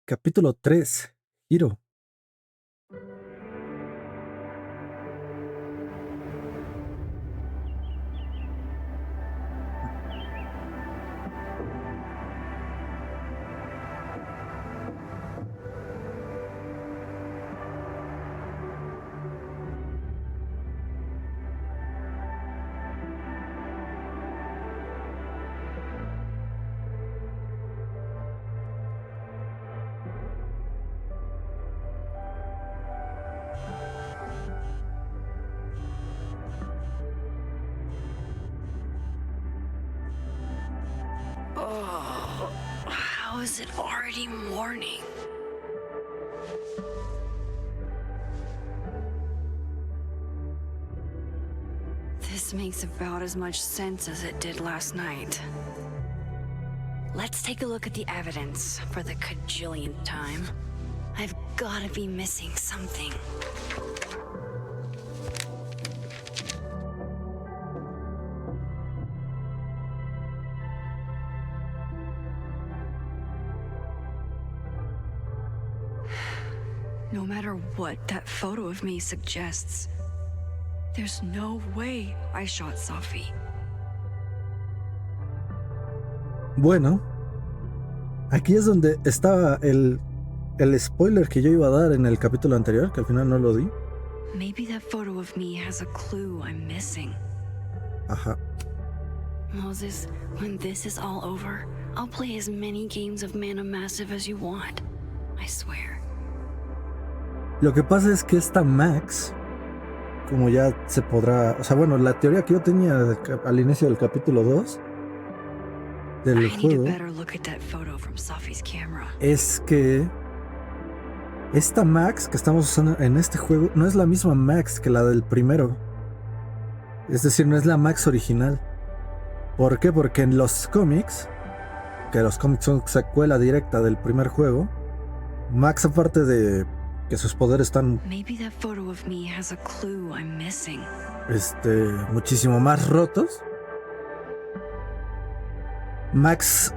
Capítulo 3. Giro. Oh, how is it already morning? This makes about as much sense as it did last night. Let's take a look at the evidence for the cajillionth time. I've gotta be missing something. No matter what that photo of me suggests, there's no way I shot Sophie. Bueno, aquí es donde estaba el spoiler que yo iba a dar en el capítulo anterior, que al final no lo di. Maybe that photo of me has a clue I'm missing. Ajá. Moses, when this is all over, I'll play as many games of Mana Massive as you want. I swear. Lo que pasa es que esta Max, como ya se podrá... O sea, bueno, la teoría que yo tenía al inicio del capítulo 2 del juego es que esta Max que estamos usando en este juego no es la misma Max que la del primero. Es decir, no es la Max original. ¿Por qué? Porque en los cómics, que los cómics son secuela directa del primer juego, Max, aparte de que sus poderes están muchísimo más rotos, Max,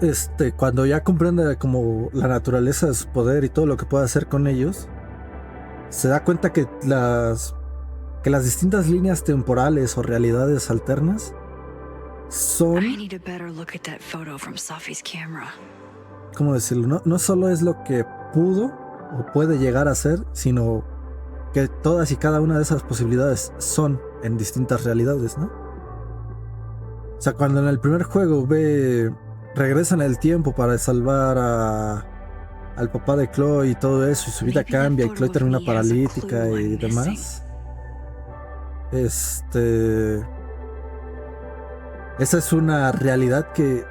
cuando ya comprende como la naturaleza de su poder y todo lo que puede hacer con ellos, se da cuenta que las distintas líneas temporales o realidades alternas son... ¿Cómo decirlo? No solo es lo que pudo o puede llegar a ser, sino que todas y cada una de esas posibilidades son en distintas realidades, ¿no? O sea, cuando en el primer juego regresa en el tiempo para salvar al papá de Chloe y todo eso, y su vida cambia y Chloe termina paralítica y demás, esa es una realidad que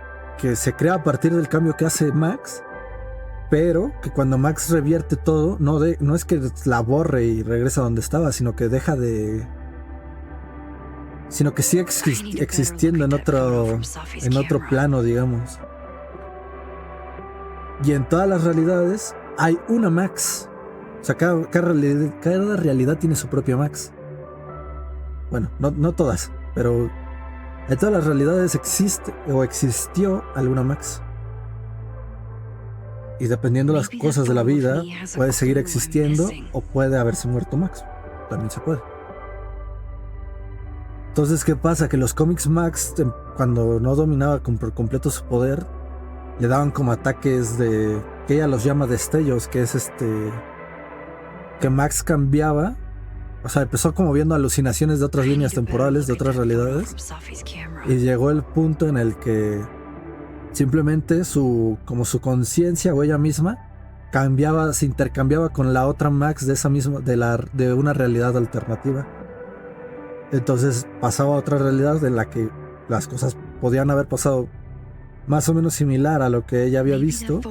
se crea a partir del cambio que hace Max, pero que cuando Max revierte todo, no es que la borre y regresa donde estaba, sino que deja de... sino que sigue existiendo en otro plano, digamos. Y en todas las realidades hay una Max. O sea, cada realidad tiene su propia Max. Bueno, no todas, pero en todas las realidades existe o existió alguna Max. Y dependiendo de las cosas de la vida, puede seguir existiendo o puede haberse muerto Max. También se puede. Entonces, ¿qué pasa? Que los cómics Max, cuando no dominaba por completo su poder, le daban como ataques que ella los llama destellos, que es que Max cambiaba. O sea, empezó como viendo alucinaciones de otras líneas temporales, de otras realidades, y llegó el punto en el que simplemente su conciencia o ella misma se intercambiaba con la otra Max de esa misma, de una realidad alternativa. Entonces pasaba a otra realidad en la que las cosas podían haber pasado más o menos similar a lo que ella había visto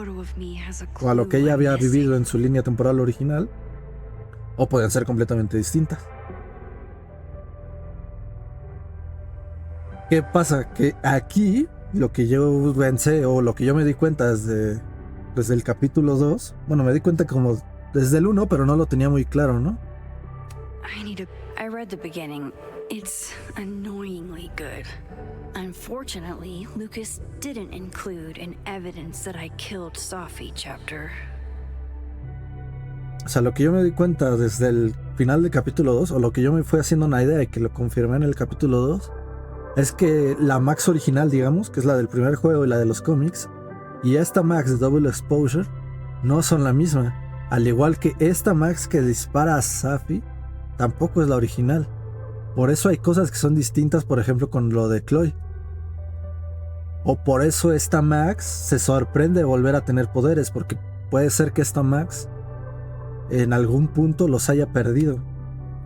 o a lo que ella había vivido en su línea temporal original, o podían ser completamente distintas. ¿Qué pasa? Que aquí lo que yo pensé o lo que yo me di cuenta desde el capítulo 2, bueno, me di cuenta como desde el 1, pero no lo tenía muy claro, ¿no? I read the beginning. It's annoyingly good. Unfortunately, Lucas didn't include an evidence that I killed Sophie chapter. O sea, lo que yo me di cuenta desde el final del capítulo 2, o lo que yo me fui haciendo una idea y que lo confirmé en el capítulo 2, es que la Max original, digamos, que es la del primer juego y la de los cómics, y esta Max de Double Exposure no son la misma. Al igual que esta Max que dispara a Safi, tampoco es la original. Por eso hay cosas que son distintas, por ejemplo, con lo de Chloe. O por eso esta Max se sorprende de volver a tener poderes, porque puede ser que esta Max en algún punto los haya perdido.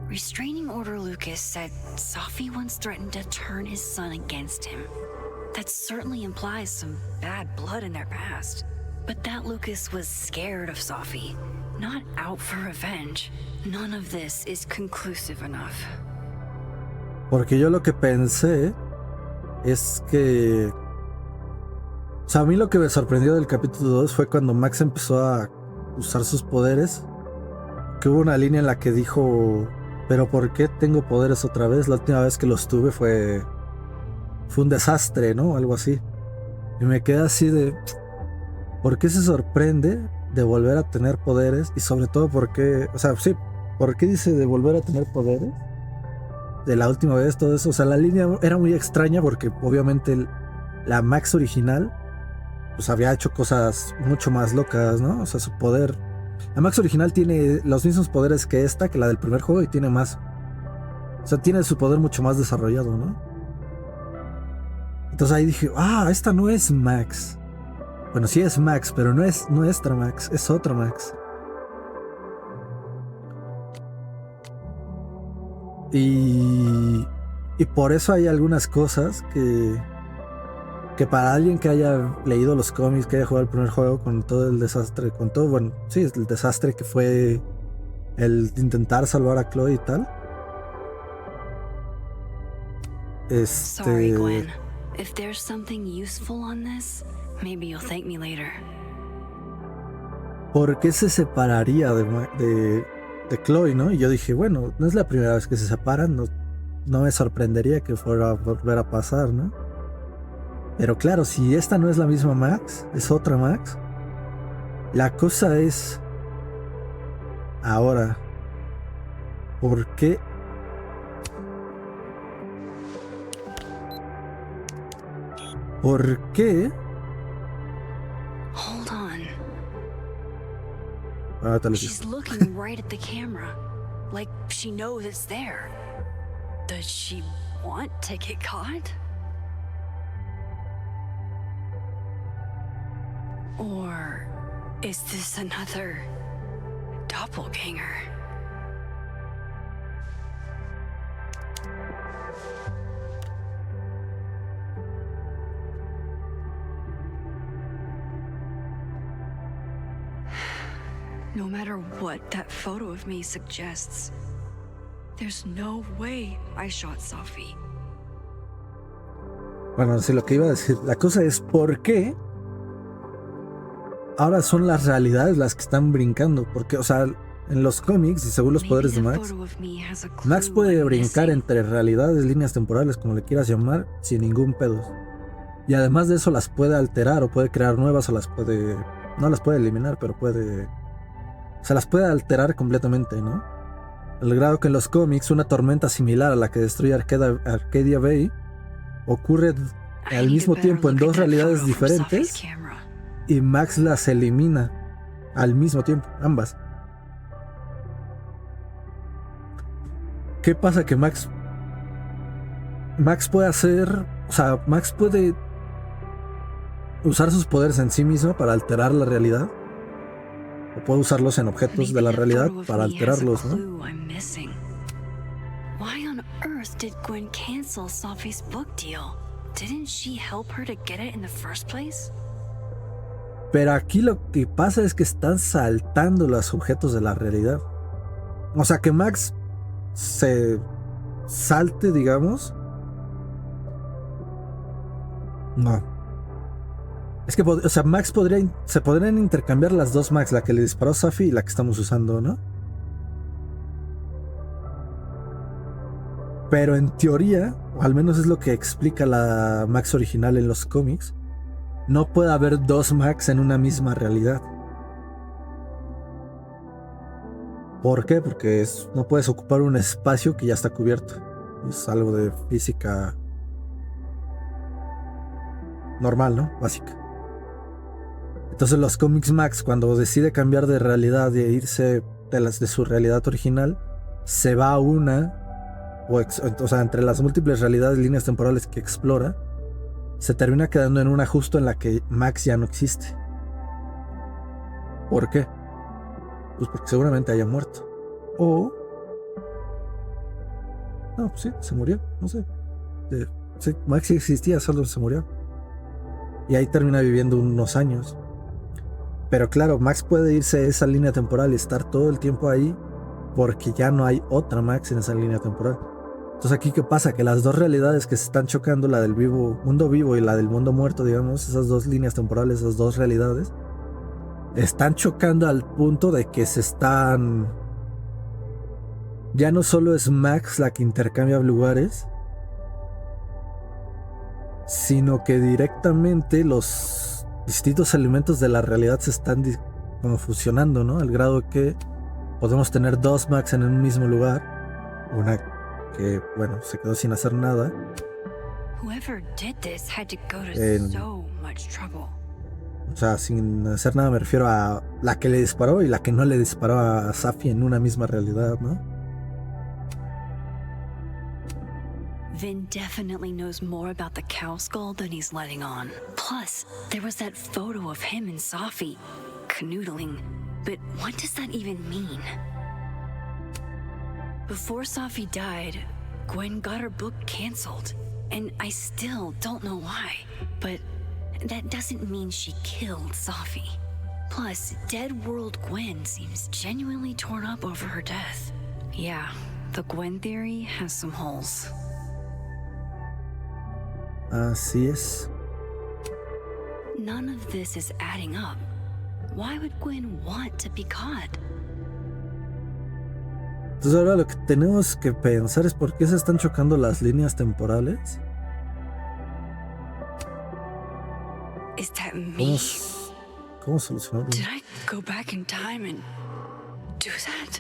Restraining Order Lucas said Safi once threatened to turn his son against him. That certainly implies some bad blood in their past. But that Lucas was scared of Safi, not out for revenge. None of this is conclusive enough. Porque yo lo que pensé es que... O sea, a mí lo que me sorprendió del capítulo 2 fue cuando Max empezó a usar sus poderes. Que hubo una línea en la que dijo... ¿Pero por qué tengo poderes otra vez? La última vez que los tuve fue un desastre, ¿no? Algo así. Y me quedé así de... ¿Por qué se sorprende de volver a tener poderes? Y sobre todo, ¿por qué? O sea, sí, ¿por qué dice de volver a tener poderes? De la última vez, todo eso. O sea, la línea era muy extraña porque obviamente la Max original pues había hecho cosas mucho más locas, ¿no? O sea, su poder... La Max original tiene los mismos poderes que esta, que la del primer juego, y tiene más. O sea, tiene su poder mucho más desarrollado, ¿no? Entonces ahí dije, esta no es Max. Bueno, sí es Max, pero no es nuestra Max, es otra Max. Y por eso hay algunas cosas que para alguien que haya leído los cómics, que haya jugado el primer juego con todo el desastre, con todo, bueno, sí, el desastre que fue el intentar salvar a Chloe y tal. Sorry, Gwen. If there's something useful on this, maybe you'll thank me later. ¿Por qué se separaría de Chloe, no? Y yo dije, bueno, no es la primera vez que se separan, no me sorprendería que fuera a volver a pasar, ¿no? Pero claro, si esta no es la misma Max, es otra Max. La cosa es... Ahora, ¿por qué? ¿Por qué? Hold on. Tal vez. She's looking right at the camera, like she knows it's there. Does she want to get caught? Or is this another doppelganger? No matter what that photo of me suggests, there's no way I shot Safi. Bueno, sí, lo que iba a decir. La cosa es, ¿por qué ahora son las realidades las que están brincando? Porque, o sea, en los cómics y según los poderes de Max, Max puede brincar entre realidades, líneas temporales, como le quieras llamar, sin ningún pedo. Y además de eso las puede alterar o puede crear nuevas o las puede... No las puede eliminar, pero puede... O sea, las puede alterar completamente, ¿no? Al grado que en los cómics una tormenta similar a la que destruye Arcadia Bay ocurre al mismo tiempo en dos realidades diferentes y Max las elimina al mismo tiempo, ambas. ¿Qué pasa? Que Max puede hacer... O sea, Max puede usar sus poderes en sí mismo para alterar la realidad. O puede usarlos en objetos de la realidad para alterarlos, ¿no? Why on earth did Gwen cancel Safi's book deal? Didn't she help her to get it in the first place? Pero aquí lo que pasa es que están saltando los objetos de la realidad. O sea, que Max se salte, digamos. No. Es que, o sea, Max se podrían intercambiar las dos Max, la que le disparó Safi y la que estamos usando, ¿no? Pero en teoría, o al menos es lo que explica la Max original en los cómics, no puede haber dos Max en una misma realidad. ¿Por qué? Porque no puedes ocupar un espacio que ya está cubierto. Es algo de física normal, ¿no? Básica. Entonces los cómics Max, cuando decide cambiar de realidad e irse de su realidad original, se va a una, o sea, entre las múltiples realidades, líneas temporales que explora, se termina quedando en una justo en la que Max ya no existe. ¿Por qué? Pues porque seguramente haya muerto. O... No, pues sí, se murió, no sé. Sí, Max sí existía, solo se murió. Y ahí termina viviendo unos años. Pero claro, Max puede irse a esa línea temporal y estar todo el tiempo ahí porque ya no hay otra Max en esa línea temporal. Entonces aquí ¿qué pasa? Que las dos realidades que se están chocando, la del mundo vivo y la del mundo muerto, digamos, esas dos líneas temporales, esas dos realidades, están chocando al punto de que se están... Ya no solo es Max la que intercambia lugares, sino que directamente los distintos elementos de la realidad se están como fusionando, ¿no? Al grado que podemos tener dos Max en un mismo lugar. Una que, bueno, se quedó sin hacer nada. O sea, sin hacer nada me refiero a la que le disparó y la que no le disparó a Safi en una misma realidad, ¿no? Vin definitely knows more about the cow skull than he's letting on. Plus, there was that photo of him and Safi canoodling. But what does that even mean? Before Safi died, Gwen got her book canceled. And I still don't know why. But that doesn't mean she killed Safi. Plus, Dead World Gwen seems genuinely torn up over her death. Yeah, the Gwen theory has some holes. Así es. None of this is adding up. Why would Gwen want to be caught? Entonces ahora lo que tenemos que pensar es por qué se están chocando las líneas temporales. Is that me? ¿Cómo solucionarlo? Did I go back in time and do that?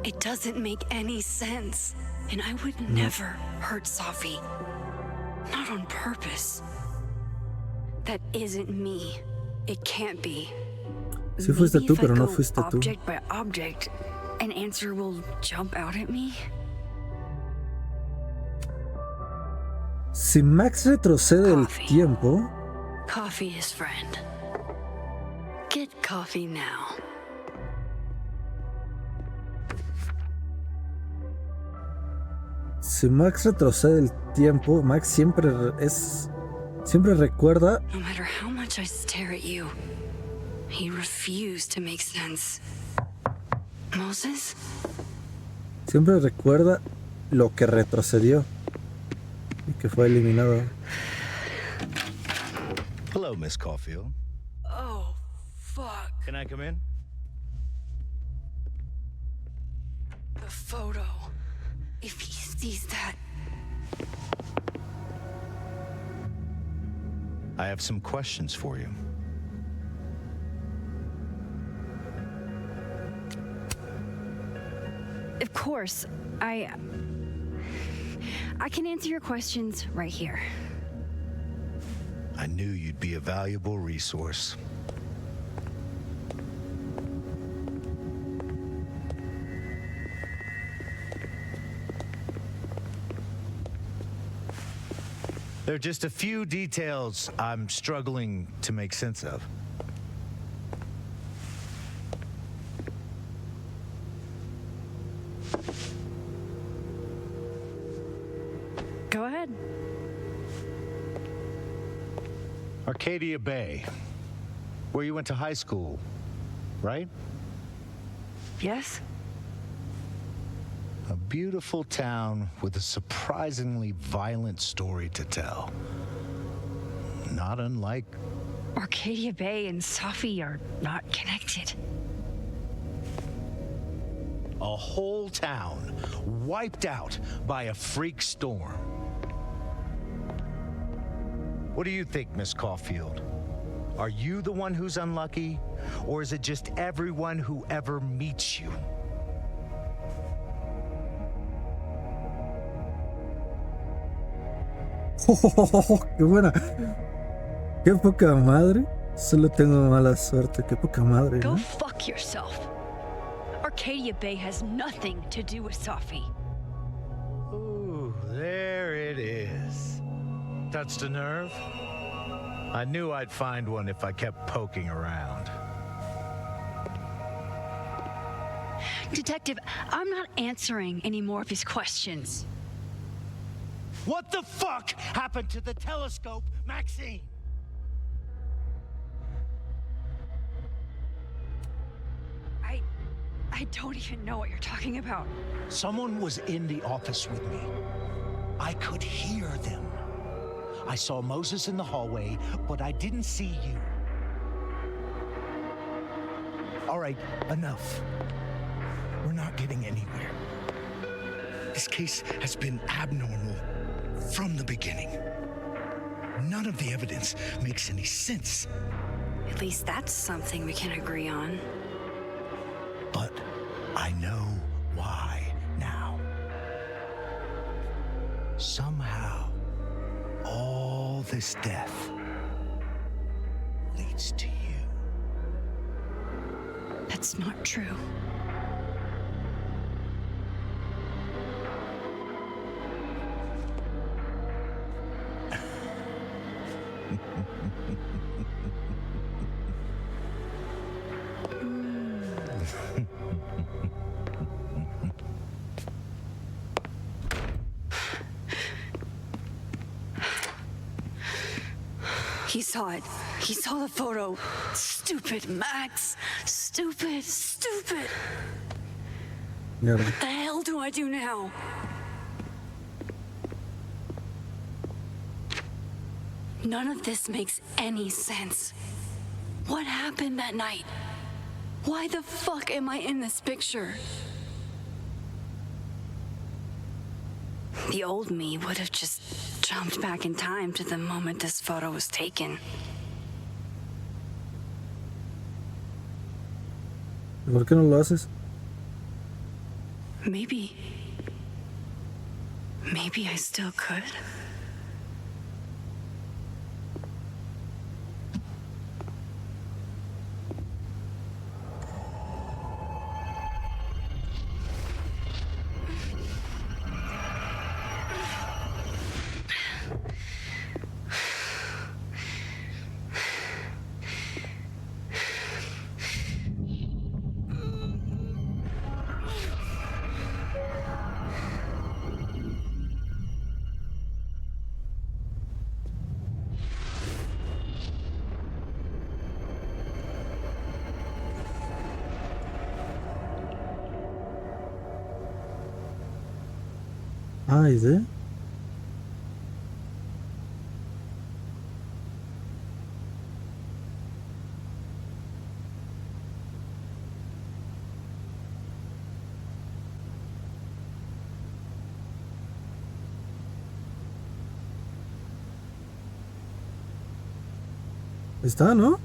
It doesn't make any sense. And I would never hurt Safi. Not on purpose. That isn't me. It can't be. Sí fuiste tú, pero no fuiste tú. Object by object, an answer will jump out at me. Si Max retrocede el tiempo... Coffee is friend. Get coffee now. Si Max retrocede el tiempo, Max siempre recuerda. No matter how much I stare at you, he refused to make sense. Moses? Siempre recuerda lo que retrocedió y que fue eliminado. Hello, Miss Caulfield. Oh, fuck. Can I come in? The photo. If he sees that... I have some questions for you. Of course. I can answer your questions right here. I knew you'd be a valuable resource. There are just a few details I'm struggling to make sense of. Go ahead. Arcadia Bay, where you went to high school, right? Yes? A beautiful town with a surprisingly violent story to tell. Not unlike... Arcadia Bay and Safi are not connected. A whole town wiped out by a freak storm. What do you think, Miss Caulfield? Are you the one who's unlucky? Or is it just everyone who ever meets you? Oh, qué buena. Qué poca madre. Solo tengo mala suerte. Qué poca madre, Go ¿no? fuck yourself. Arcadia Bay has nothing to do with Safi. Ooh, there it is. Touched a nerve? I knew I'd find one if I kept poking around. Detective, I'm not answering any more of his questions. What the fuck happened to the telescope, Maxine? I don't even know what you're talking about. Someone was in the office with me. I could hear them. I saw Moses in the hallway, but I didn't see you. All right, enough. We're not getting anywhere. This case has been abnormal from the beginning. None of the evidence makes any sense. At least that's something we can agree on. But I know why now. Somehow, all this death leads to you. That's not true. He saw it. He saw the photo. Stupid Max. Stupid, stupid. Mierda. What the hell do I do now? None of this makes any sense. What happened that night? Why the fuck am I in this picture? The old me would have just jumped back in time to the moment this photo was taken. ¿Por qué no lo haces? Maybe I still could. Ay, ¿de? Está, ¿no?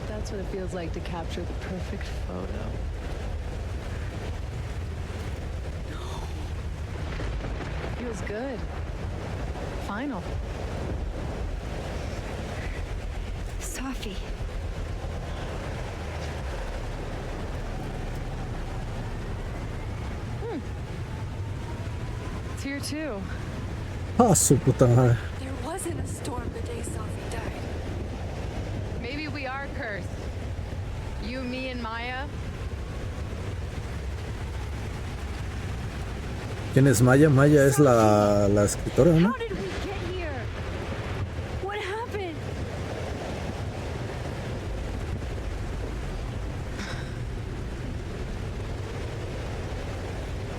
That's what it feels like to capture the perfect photo. Feels good. Final. Safi. It's here too. Ah, su puta madre. There wasn't a storm the day Safi died. Maybe we are cursed. You, me, and Maya. ¿Quién es Maya? Maya es la escritora, ¿no? How did we get here? What happened?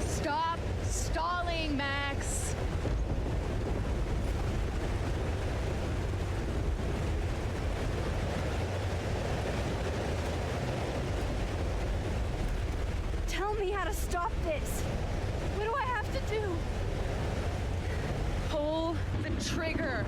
Stop stalling, Max. Tell me how to stop this. What do I have to do? Pull the trigger.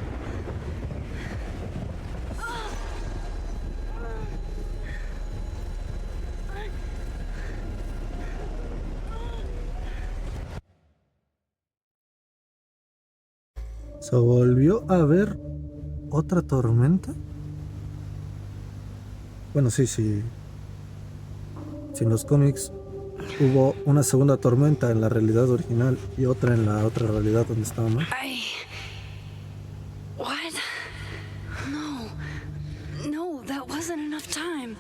¿Se volvió a ver otra tormenta? Bueno, sí, sí. Si en los cómics hubo una segunda tormenta en la realidad original y otra en la otra realidad donde estábamos. What? No. No, that wasn't enough time.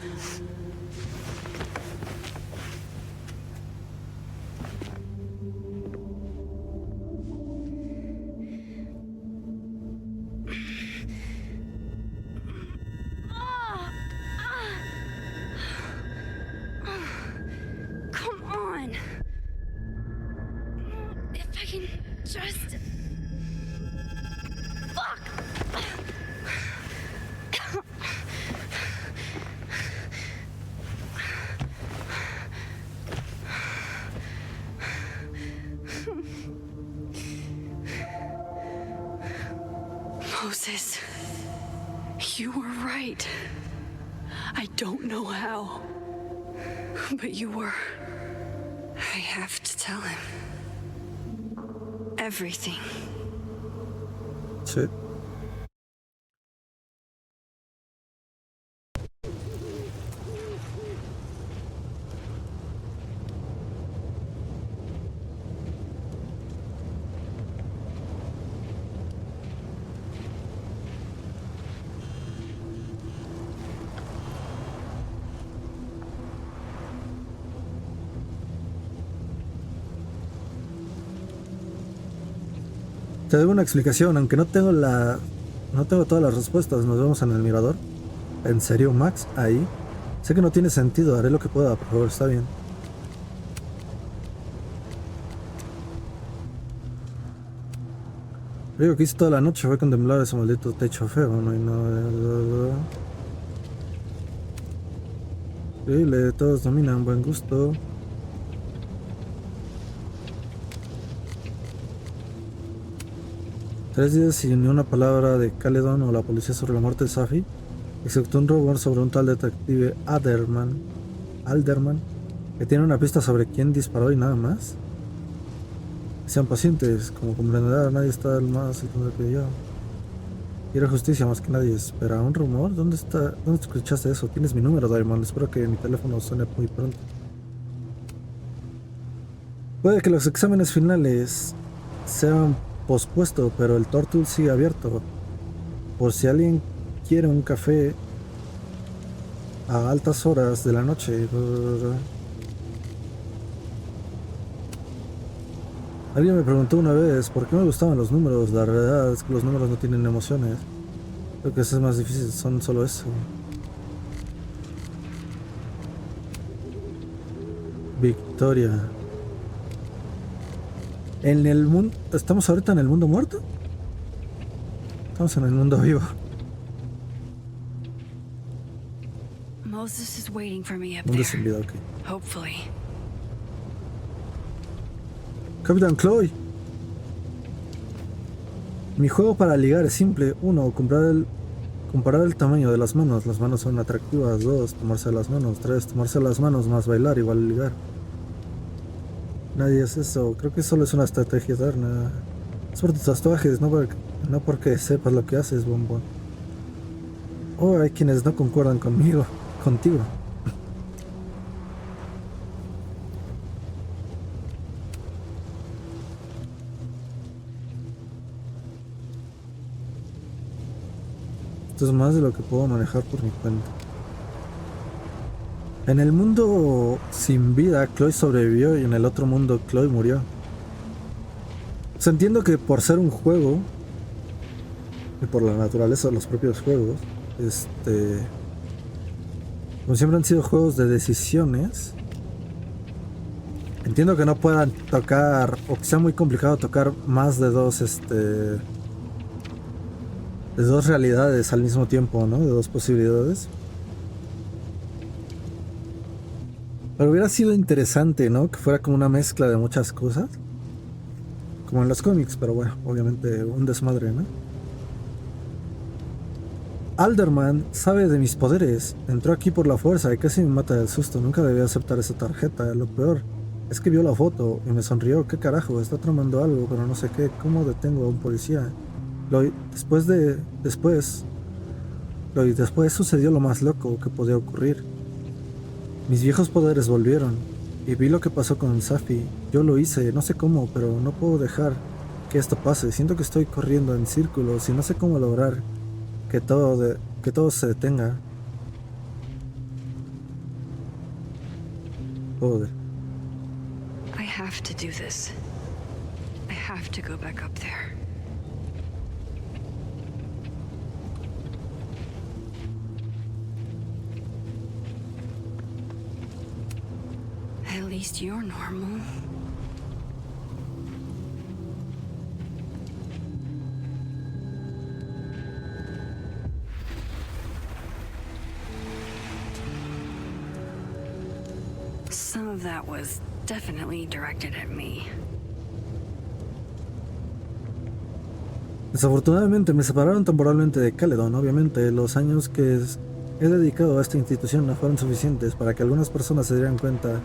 Come on. If I can just... Fuck! Moses, you were right. I don't know how, but you were. I have to tell him everything. Sí. Te doy una explicación, aunque no tengo todas las respuestas. Nos vemos en el mirador. ¿En serio, Max? Ahí. Sé que no tiene sentido, haré lo que pueda, por favor, está bien. Lo único que hice toda la noche fue contemplar ese maldito techo feo, no hay nada. Increíble, todos dominan buen gusto. Tres días y ni una palabra de Caledon o la policía sobre la muerte de Safi, excepto un rumor sobre un tal detective Alderman, que tiene una pista sobre quién disparó y nada más. Sean pacientes, como comprenderá, nadie está más al que yo. Quiero justicia más que nadie. Espera, ¿un rumor? ¿Dónde escuchaste eso? Tienes mi número, Diamond. Espero que mi teléfono suene muy pronto. Puede que los exámenes finales sean pospuestos, pero el Tortul sigue abierto. Por si alguien quiere un café a altas horas de la noche. Alguien me preguntó una vez por qué me gustaban los números. La realidad es que los números no tienen emociones. Creo que eso es más difícil, son solo eso. Victoria. En el mundo... ¿Estamos ahorita en el mundo muerto? Estamos en el mundo vivo. Moses is waiting for me up Mundo sin there. vida, ok. Hopefully. Capitán Chloe. Mi juego para ligar es simple. 1. Comparar el tamaño de las manos. Las manos son atractivas. 2. Tomarse las manos. 3. Tomarse las manos más bailar igual ligar. Nadie hace eso. Creo que solo es una estrategia eterna. Es por tus tatuajes, no porque sepas lo que haces, bombón. Oh, hay quienes no concuerdan contigo. Esto es más de lo que puedo manejar por mi cuenta. En el mundo sin vida, Chloe sobrevivió y en el otro mundo, Chloe murió. Pues entiendo que por ser un juego y por la naturaleza de los propios juegos, como siempre han sido juegos de decisiones, entiendo que no puedan tocar, o que sea muy complicado tocar más de dos realidades al mismo tiempo, ¿no? De dos posibilidades. Pero hubiera sido interesante, ¿no? Que fuera como una mezcla de muchas cosas. Como en los cómics, pero bueno, obviamente un desmadre, ¿no? Alderman sabe de mis poderes. Entró aquí por la fuerza y casi me mata del susto. Nunca debía aceptar esa tarjeta. Lo peor es que vio la foto y me sonrió. ¿Qué carajo? Está tramando algo, pero no sé qué. ¿Cómo detengo a un policía? Después sucedió lo más loco que podía ocurrir. Mis viejos poderes volvieron, y vi lo que pasó con Safi. Yo lo hice, no sé cómo, pero no puedo dejar que esto pase. Siento que estoy corriendo en círculos y no sé cómo lograr que todo se detenga. Joder. I have to do this. I have to go back up there. At least you're normal. Some of that was definitely directed at me. Desafortunadamente me separaron temporalmente de Caledon. Obviamente los años que he dedicado a esta institución no fueron suficientes para que algunas personas se dieran cuenta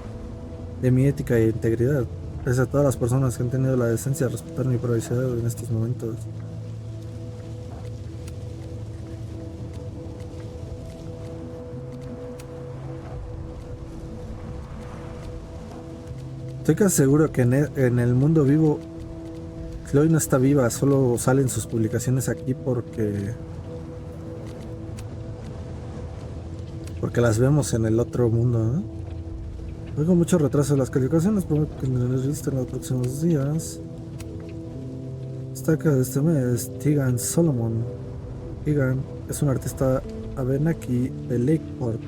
de mi ética e integridad. Gracias a todas las personas que han tenido la decencia de respetar mi privacidad en estos momentos. Estoy casi seguro que en el mundo vivo Chloe no está viva, solo salen sus publicaciones aquí porque las vemos en el otro mundo, ¿no? Tengo mucho retraso en las calificaciones, prometo que me registre en los próximos días. Destaca de este mes Tegan Solomon. Tegan es un artista Abenaki de Lakeport,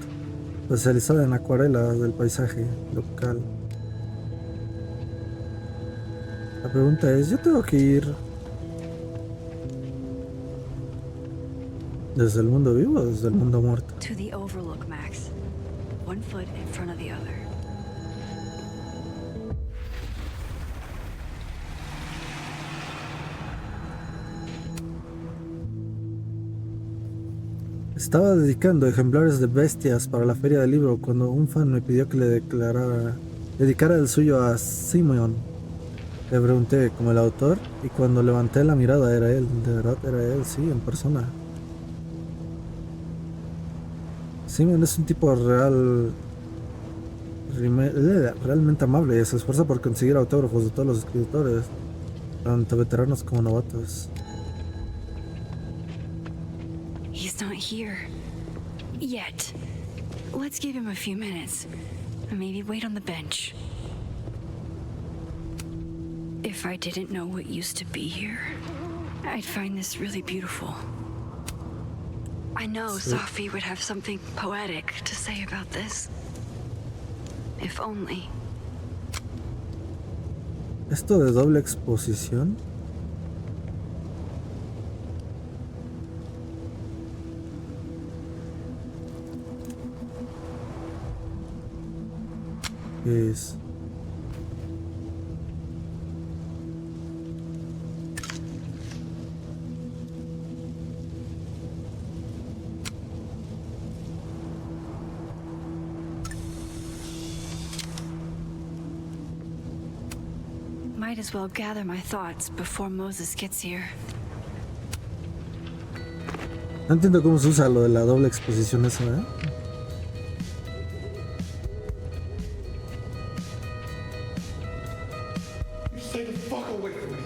especializada en acuarelas del paisaje local. La pregunta es, ¿yo tengo que ir desde el mundo vivo o desde el mundo muerto? To the overlook, Max. One foot in front of the other. Estaba dedicando ejemplares de bestias para la feria del libro cuando un fan me pidió que le dedicara el suyo a Simeon. Le pregunté como el autor y cuando levanté la mirada era él, de verdad era él, sí, en persona. Simeon es un tipo realmente amable y se esfuerza por conseguir autógrafos de todos los escritores, tanto veteranos como novatos. He's not here. Yet. Let's give him a few minutes. And maybe wait on the bench. If I didn't know what used to be here, I'd find this really beautiful. I know Sophie would have something poetic to say about this. If only. ¿Esto de doble exposición? ¿Qué es? Might as well gather my thoughts before Moses gets here. No entiendo cómo se usa lo de la doble exposición esa, ¿eh? Stay the fuck away from me.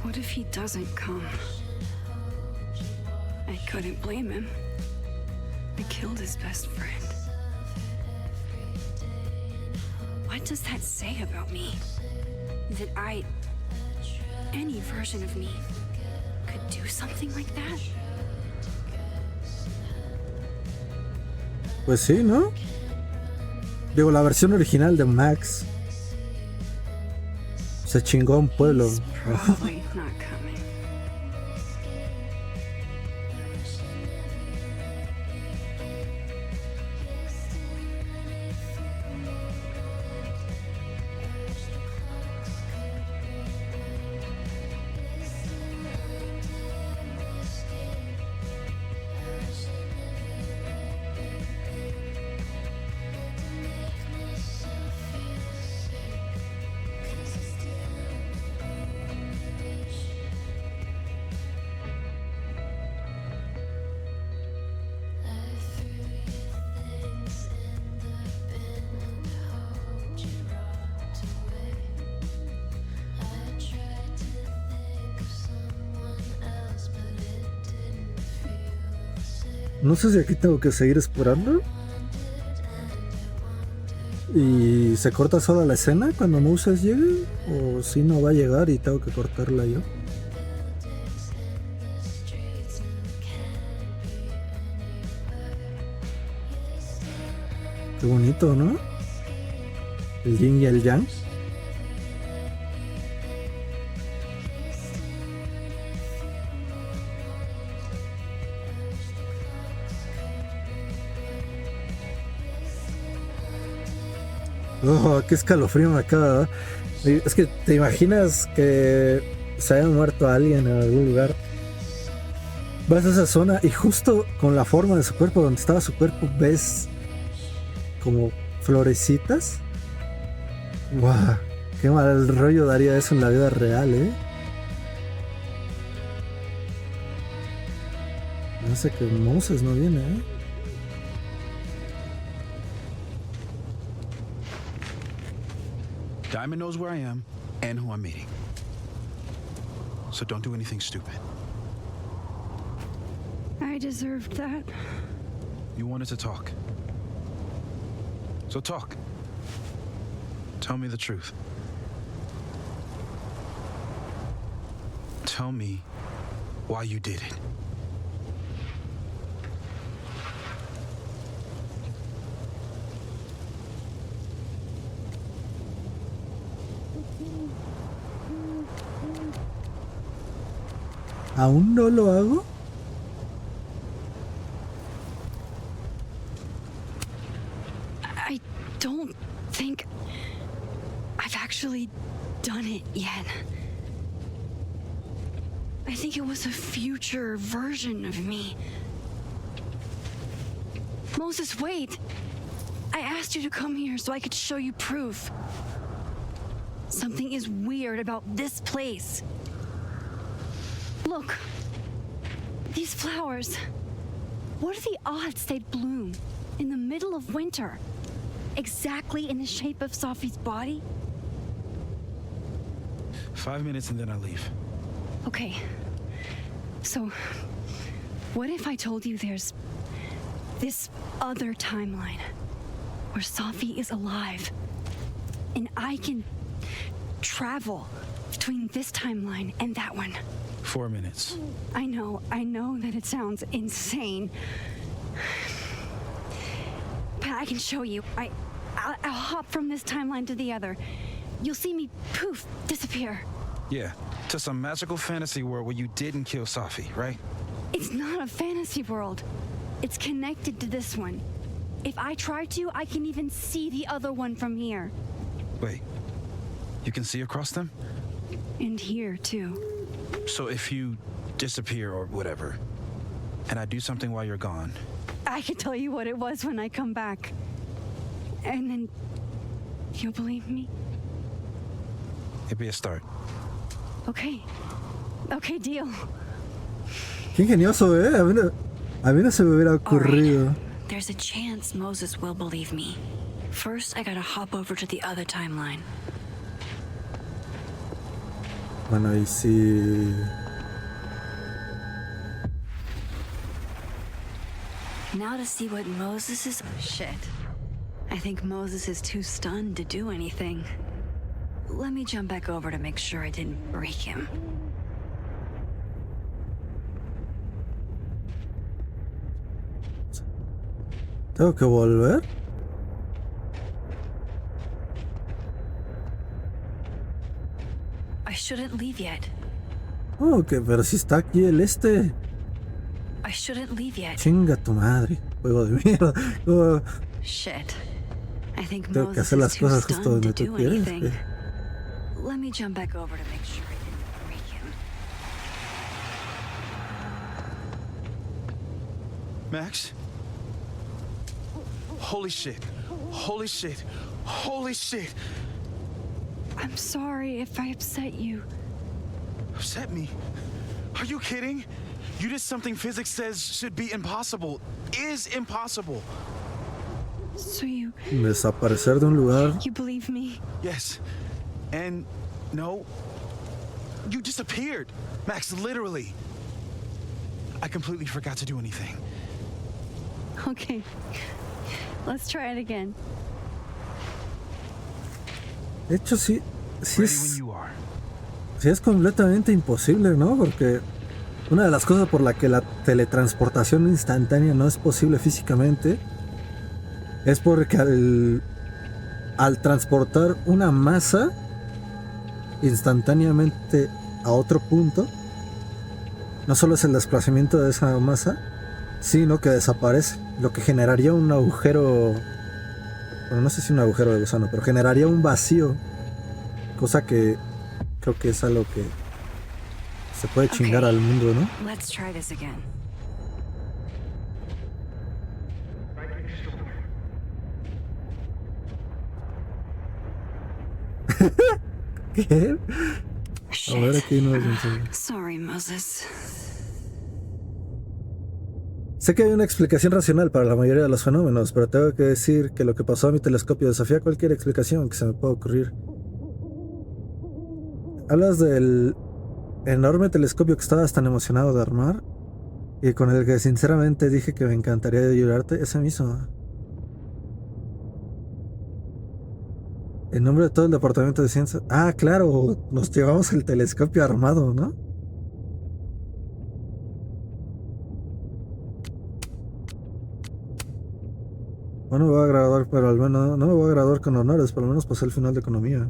What if he doesn't come? I couldn't blame him. I killed his best friend. What does that say about me? That any version of me, could do something like that? Pues sí, ¿no? Digo, la versión original de Max se chingó a un pueblo. He's probably not coming. No sé si aquí tengo que seguir esperando. Y se corta sola la escena cuando Moses llegue. O si no va a llegar y tengo que cortarla yo. Qué bonito, ¿no? El yin y el yang. Oh, qué escalofrío me acaba de dar. Es que te imaginas que se haya muerto alguien en algún lugar. Vas a esa zona y justo con la forma de su cuerpo, donde estaba su cuerpo, ves como florecitas. ¡Wow! Qué mal rollo daría eso en la vida real, ¿eh? No sé que Moses no viene, ¿eh? Diamond knows where I am and who I'm meeting. So don't do anything stupid. I deserved that. You wanted to talk. So talk. Tell me the truth. Tell me why you did it. ¿Aún no lo hago? I don't think I've actually done it yet. I think it was a future version of me. Moses, wait! I asked you to come here so I could show you proof. Something is weird about this place. Look, these flowers. What are the odds they'd bloom in the middle of winter? Exactly in the shape of Sophie's body? 5 minutes and then I leave. Okay. So, what if I told you there's this other timeline where Sophie is alive and I can travel between this timeline and that one? 4 minutes. I know that it sounds insane. But I can show you. I'll hop from this timeline to the other. You'll see me, poof, disappear. Yeah, to some magical fantasy world where you didn't kill Sophie, right? It's not a fantasy world. It's connected to this one. If I try to, I can even see the other one from here. Wait, you can see across them? And here, too. So if you disappear or whatever, and I do something while you're gone... I can tell you what it was when I come back. And then you'll believe me? It'd be a start. Okay. Okay, deal. Qué ingenioso, ¿eh? A mí no se me hubiera ocurrido. Right. There's a chance Moses will believe me. First, I gotta hop over to the other timeline. Bueno, y si... Now to see what Moses is... Shit. I think Moses is too stunned to do anything. Let me jump back over to make sure I didn't break him. ¿Tengo que volver? I shouldn't leave yet. Oh, que pero si está aquí el este. I shouldn't leave yet. Chinga tu madre, juego de mierda. Oh, Shit. I think tengo que Moses hacer las is too cosas justo stunned to donde tú do quieres. anything. Let me jump back over to make sure I didn't break him. Max? Holy shit. Holy shit. Holy shit. I'm sorry if I upset you. Upset me? Are you kidding? You did something physics says should be impossible. Is impossible. So you Desaparecer de un lugar. believe me? Yes. And no. You disappeared. Max, literally. I completely forgot to do anything. Okay, let's try it again. De hecho, sí Ready when you are. sí es completamente imposible, ¿no? Porque una de las cosas por la que la teletransportación instantánea no es posible físicamente es porque al transportar una masa instantáneamente a otro punto, no solo es el desplazamiento de esa masa, sino que desaparece, lo que generaría un agujero, bueno, no sé si un agujero de gusano, pero generaría un vacío, cosa que creo que es algo que se puede chingar al mundo, ¿no? Let's try this again. ¿Qué? A ver, aquí no es Sorry, Moses. Sé que hay una explicación racional para la mayoría de los fenómenos, pero tengo que decir que lo que pasó a mi telescopio desafía cualquier explicación que se me pueda ocurrir. Hablas del enorme telescopio que estabas tan emocionado de armar y con el que sinceramente dije que me encantaría ayudarte, ese mismo. En nombre de todo el departamento de ciencias. Ah, claro, nos llevamos el telescopio armado, ¿no? No me voy a graduar, pero al menos no me voy a graduar con honores, por lo menos pasé el final de economía.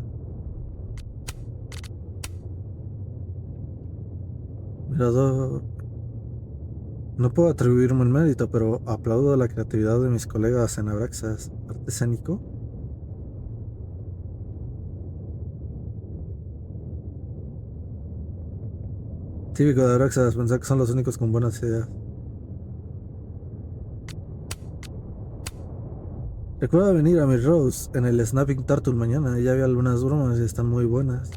Mirador. No puedo atribuirme el mérito, pero aplaudo la creatividad de mis colegas en Abraxas. ¿Arte escénico? Típico de Abraxas, pensar que son los únicos con buenas ideas. Recuerda venir a mi Rose en el Snapping Turtle mañana. Ya vi algunas bromas y están muy buenas.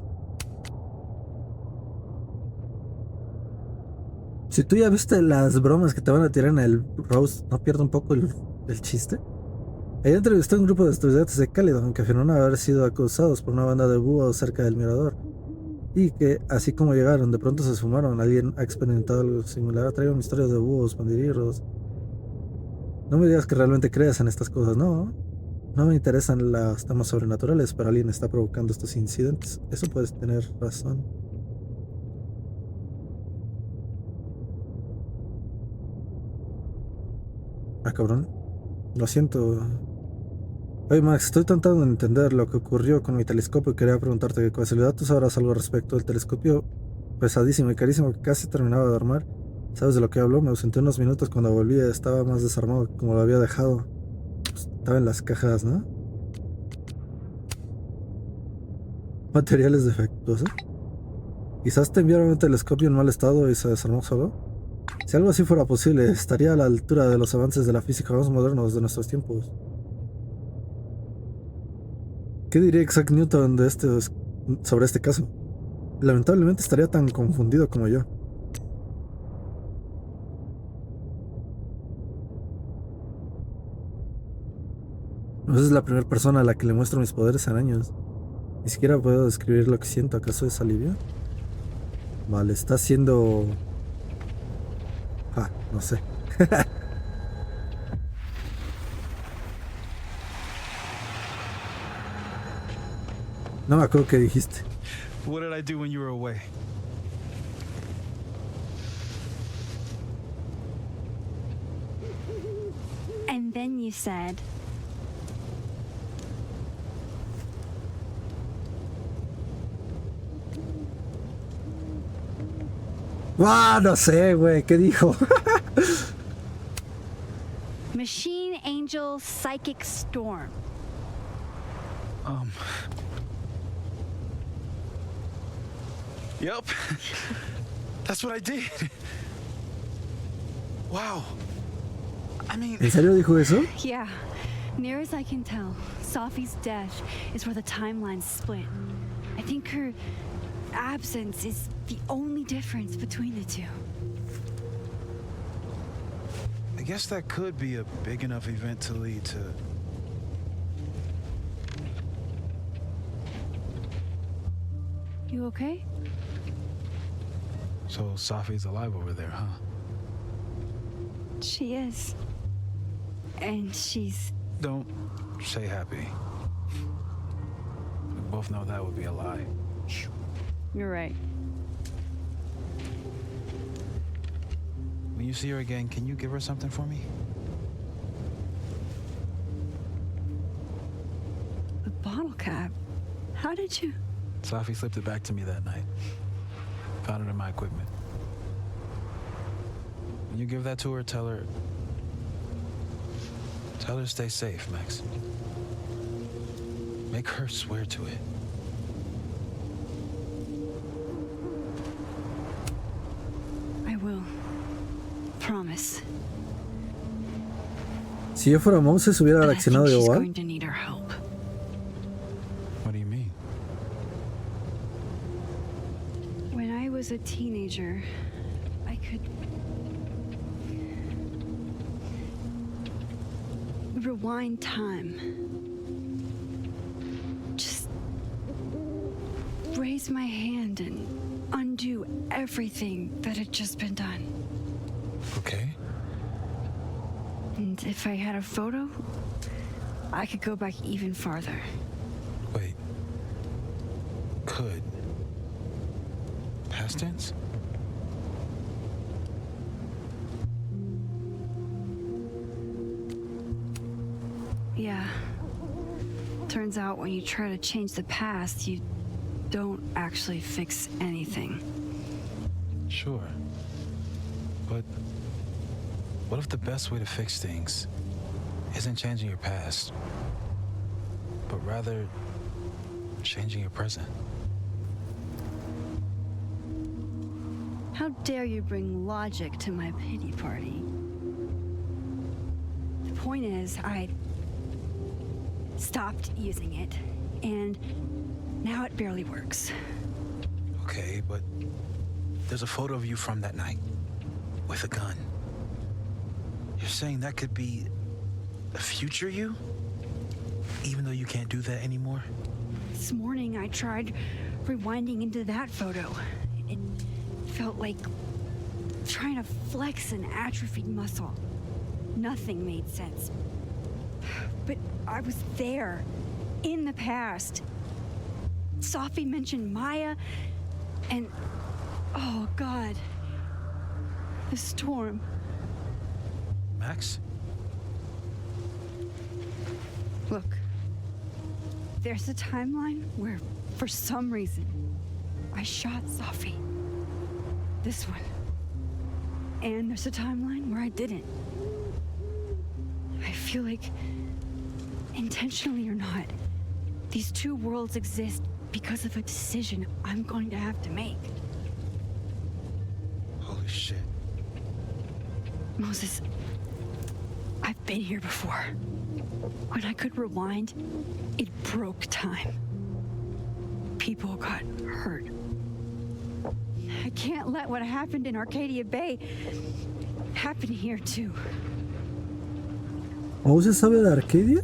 Si tú ya viste las bromas que te van a tirar en el Rose, ¿no pierde un poco el chiste? Ayer entrevisté a un grupo de estudiantes de Cálido que afirmaron haber sido acusados por una banda de búhos cerca del mirador. Y que, así como llegaron, de pronto se esfumaron. Alguien ha experimentado algo similar. Ha traído historias de búhos, pandilleros. No me digas que realmente creas en estas cosas, no. No me interesan los temas sobrenaturales, pero alguien está provocando estos incidentes. Eso puedes tener razón. Ah, cabrón. Lo siento. Oye, Max, estoy tratando de entender lo que ocurrió con mi telescopio y quería preguntarte de casualidad tú sabrás algo respecto del telescopio pesadísimo y carísimo que casi terminaba de armar. ¿Sabes de lo que hablo? Me ausenté unos minutos cuando volví, estaba más desarmado como lo había dejado. Pues, estaba en las cajas, ¿no? Materiales defectuosos. Quizás te enviaron un telescopio en mal estado y se desarmó solo. Si algo así fuera posible, estaría a la altura de los avances de la física más modernos de nuestros tiempos. ¿Qué diría Isaac Newton sobre este caso? Lamentablemente estaría tan confundido como yo. No es la primera persona a la que le muestro mis poderes en años. Ni siquiera puedo describir lo que siento. ¿Acaso es alivio? Vale, está siendo... Ah, no sé. No me acuerdo qué dijiste. What did I do when you were away? And then you said, ¡Ah, no sé, güey! ¿Qué dijo? Machine Angel Psychic Storm. Yep. That's what I did. Wow. I mean... ¿En serio dijo eso? Yeah. Near as I can tell, Sophie's death is where the timelines split. I think her absence is the only difference between the two. I guess that could be a big enough event to lead to... You okay? So Sophie's alive over there, huh? She is. And she's... Don't say happy. We both know that would be a lie. You're right. When you see her again, can you give her something for me? The bottle cap? How did you... Safi slipped it back to me that night. Found it in my equipment. When you give that to her, tell her to stay safe, Max. Make her swear to it. I will. Promise. Si yo fuera Moses hubiera But I think reaccionado she's igual. going to need our help. What do you mean? When I was a teenager, I could rewind time. Just raise my hand and undo everything that had just been done. Okay. And if I had a photo, I could go back even farther. Wait. Could. Past tense? Yeah. Turns out when you try to change the past, you don't actually fix anything. Sure. But what if the best way to fix things isn't changing your past, but rather changing your present? How dare you bring logic to my pity party? The point is, I stopped using it, and now it barely works. Okay, but there's a photo of you from that night with a gun. You're saying that could be a future you? Even though you can't do that anymore? This morning, I tried rewinding into that photo. It felt like trying to flex an atrophied muscle. Nothing made sense. But I was there, in the past. Safi mentioned Maya, and oh God, the storm. Max? Look, there's a timeline where, for some reason, I shot Safi. This one. And there's a timeline where I didn't. I feel like, intentionally or not, these two worlds exist because of a decision I'm going to have to make. Holy shit. Moses, I've been here before. When I could rewind, it broke time. People got hurt. I can't let what happened in Arcadia Bay happen here too. ¿Moses sabe de Arcadia?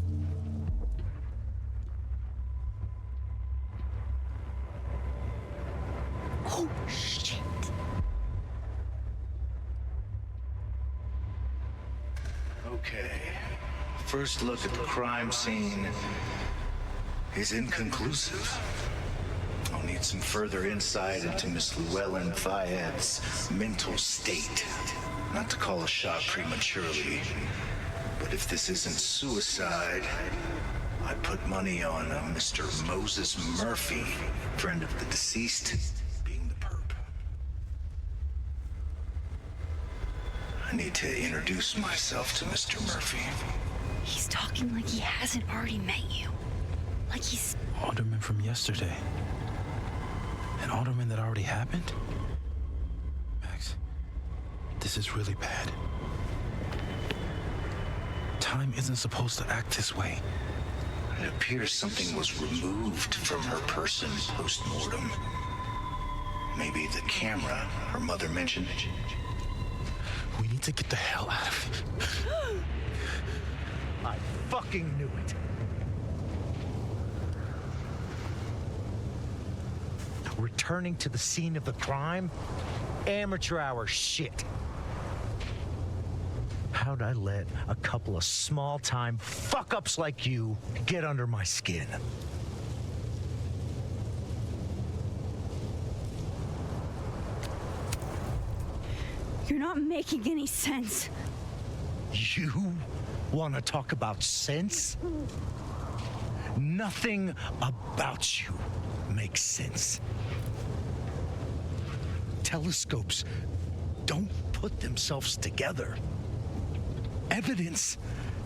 Oh, shit. Okay. First look at the crime scene is inconclusive. I'll need some further insight into Miss Llewellyn Fayette's mental state. Not to call a shot prematurely, but if this isn't suicide, I put money on Mr. Moses Murphy, friend of the deceased, being the perp. I need to introduce myself to Mr. Murphy. He's talking like he hasn't already met you. Like he's... Alderman from yesterday. An alderman that already happened? Max, this is really bad. Time isn't supposed to act this way. It appears something was removed from her person post-mortem. Maybe the camera her mother mentioned. We need to get the hell out of here. I fucking knew it. Returning to the scene of the crime? Amateur hour shit. How? how'd I let a couple of small-time fuck-ups like you get under my skin? You're not making any sense. You want to talk about sense? Nothing about you makes sense. Telescopes don't put themselves together. Evidence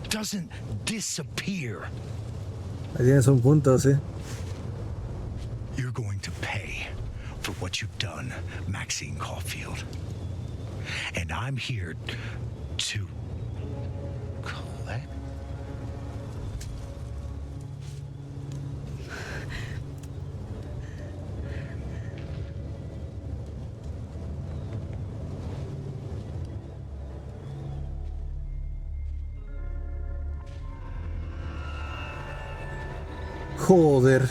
doesn't disappear. Ahí tienes un punto, sí. You're going to pay for what you've done, Maxine Caulfield. And I'm here to collect. Joder.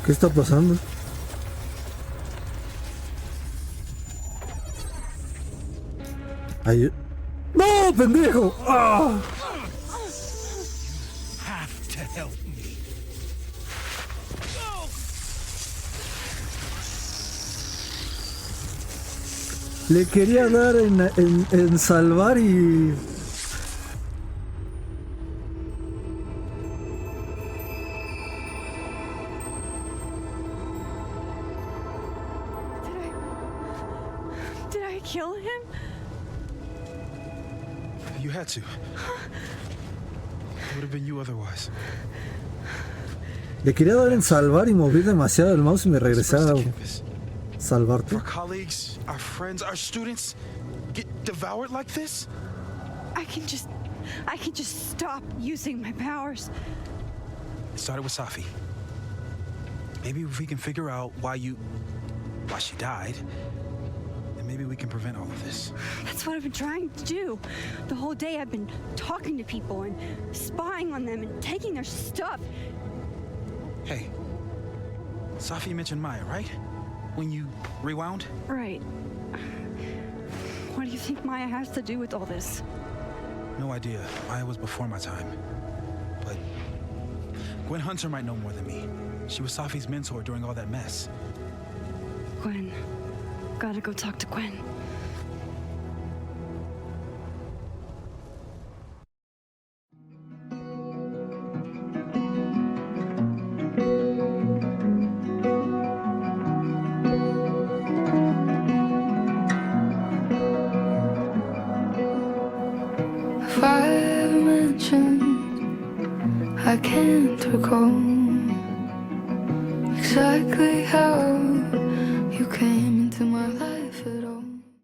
¿Qué está pasando? Ay... ¡No, pendejo! ¡Ah! Have to help me. Le quería dar en salvar y... Did I kill him? You had to. It would have been you otherwise. Le quería dar en salvar y moví demasiado el mouse y me regresé a salvarte. Our colleagues, our friends, our students get devoured like this? I can just stop using my powers. It started with Safi. Maybe if we can figure out why she died, then maybe we can prevent all of this. That's what I've been trying to do. The whole day I've been talking to people and spying on them and taking their stuff. Hey, Safi mentioned Maya, right? When you rewound? Right. What do you think Maya has to do with all this? No idea. Maya was before my time. But Gwen Hunter might know more than me. She was Safi's mentor during all that mess. Gwen. Gotta go talk to Gwen. I can't recall exactly how you came into my life.